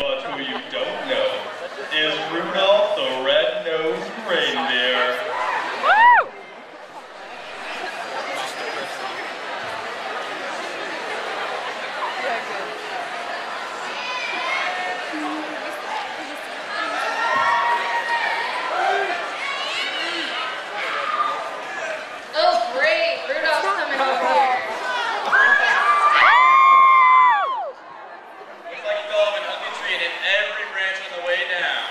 But who you don't know is Rudolph the Red-Nosed Reindeer. Oh great, Rudolph's coming over here. Looks like you fell off an ugly tree and hit every branch on the way down.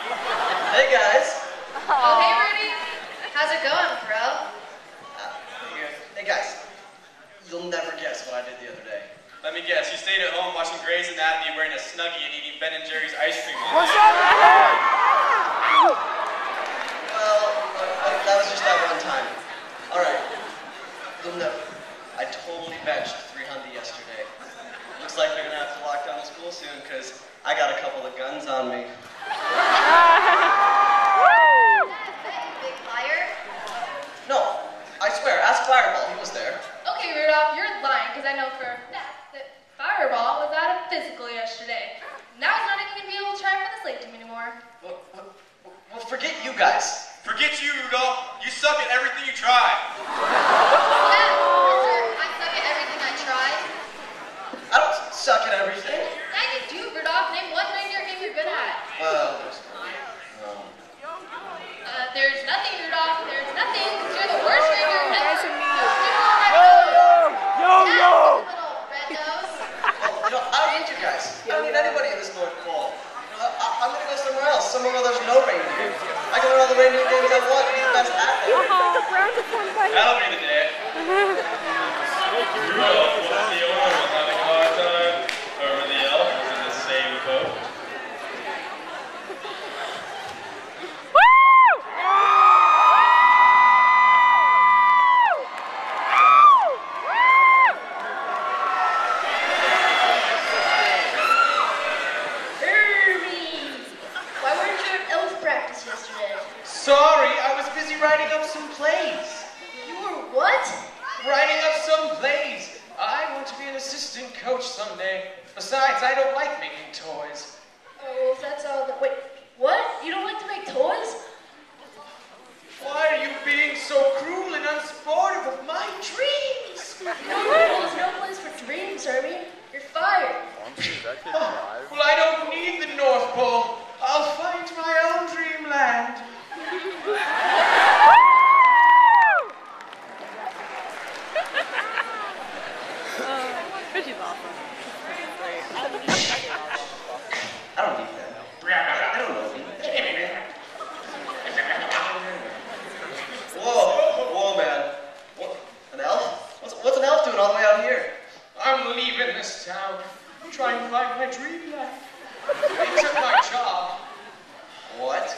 Hey guys. Oh hey Rudy, how's it going, bro? Pretty good. Hey guys, you'll never guess what I did the other day. Let me guess, you stayed at home watching Grey's Anatomy wearing a Snuggie and eating Ben & Jerry's ice cream all What's day. up? Well, that was just that one time. All right, you'll never. I totally benched 300 yesterday. Looks like they're gonna have to lock down the school soon because I got a couple of guns on me. Big liar. No, I swear, ask Fireball, he was there. Okay, Rudolph, you're lying because I know for a fact that Fireball was out of physical yesterday. Now he's not even going to be able to try for the slate team anymore. Well, forget you guys. Forget you, Rudolph. You suck at everything you try. Yeah, sure, I suck at everything I try. I don't suck at everything. Yeah, you do, Rudolph. Name one reindeer game you're good at. Well, There's nothing, Rudolph. There's nothing, because you're the worst reindeer ever. Yo! Little red nose. well, I don't need you guys. I don't need anybody in this North Pole. I'm gonna go somewhere else, somewhere where there's no reindeer. I can learn all the reindeer games I want and be the best at them. That'll be the day. Rudolph was the only one having a hard time. However, the elf was in the same boat. Why weren't you at elf practice yesterday? Sorry, I was busy writing up some plays. You were what? Writing up some plays. I want to be an assistant coach someday. Besides, I don't like making toys. Oh, if that's all. Wait, what? You don't like to make toys? Why are you being so cruel and unsportive of my dreams? There's no place for dreams, Herbie. You're fired. Well, I don't need the North Pole. I'll find my own dreamland. Fishy's awesome. I don't need that. I don't know. Whoa, man. What, an elf? What's an elf doing all the way out here? I'm leaving this town. I'm trying to find my dreamland. They took my job. What?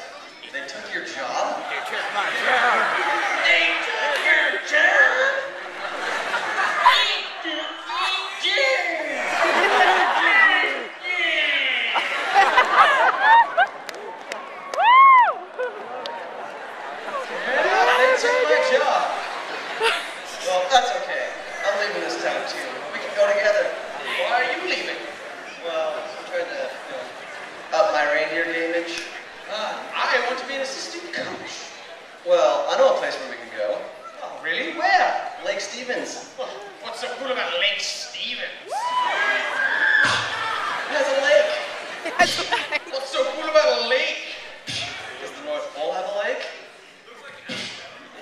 They took your job? They took your job. They took my job. Well, that's okay. I'm leaving this town too. We can go together. Why are you leaving? Well, I'm trying to, up my reindeer gamage. I want to be an assistant coach. Well, I know a place where we can go. Oh, really? Where? Lake Stevens. What's so cool about Lake Stevens? It has a lake. What's so cool about a lake? Does the North Pole have a lake?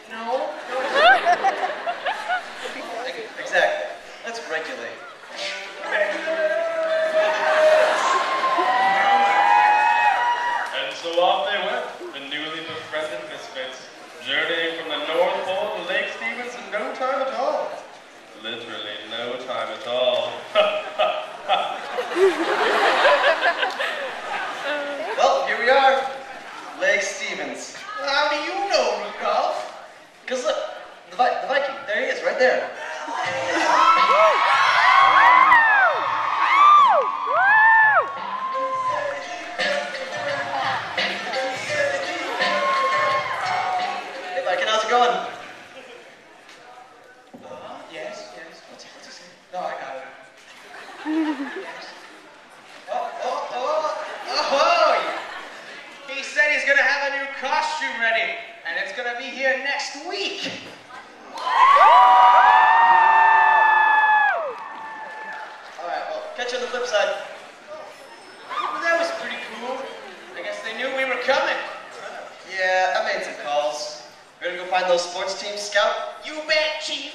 No. Exactly. Let's regulate. And so off they went, the newly befriended misfits, journeying from the North Pole to Lake Stevens in no time at all. Literally no time at all. Well, here we are. Lake Stevens. How do you know, Rudolph? Because look, the Viking, there he is, right there. Hey Viking, how's it going? Yes. What's he saying? No, I got it. costume ready, and it's gonna be here next week. Alright, well, catch you on the flip side. Well, that was pretty cool. I guess they knew we were coming. Yeah, I made some calls. We're gonna go find those sports teams, Scout? You bet, Chief.